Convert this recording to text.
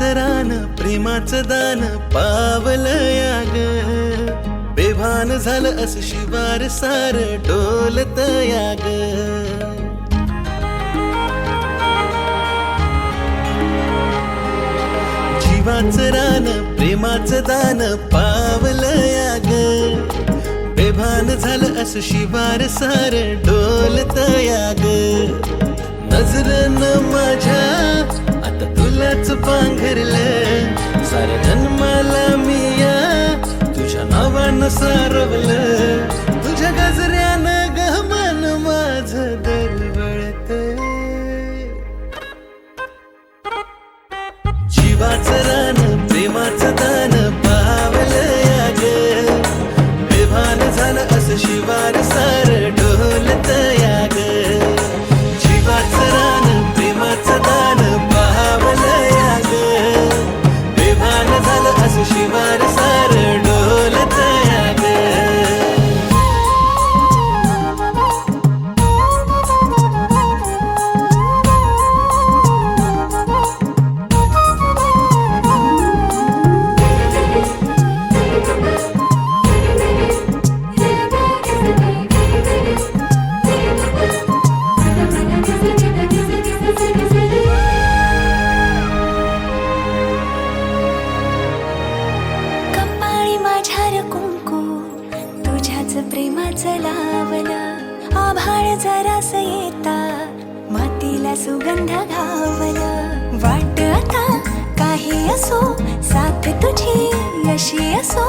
जीवाचं रान प्रेमाचं दान पावलं या ग, बेभान झालं असं शिवार सार डोलत या ग. जीवाचं रान प्रेमाचं दान पावलं या ग, बेभान झालं असं शिवार सार डोलत या ग. नजरनं माझ्या आता तुलाच पांघरलं, साऱ्या जन्माला मी या तुझ्या नावानं सारवलं. तुझ्या गजऱ्यानं गहमान माझं दरवळतंय. जीवाचं रान प्रेमाचं दान पावलं या ग, बेभान झालं असं शिवार सार डोलत या ग. जीवाचं रान प्रेमाचं दान पावलं या ग, बेभान झालं असं शिवार सार डोलत या ग. प्रेमाचं लावलं आभाळ जरास येता, मातीला सुगंध घावलं. वाट आता काही असो साथ तुझी अशी असो,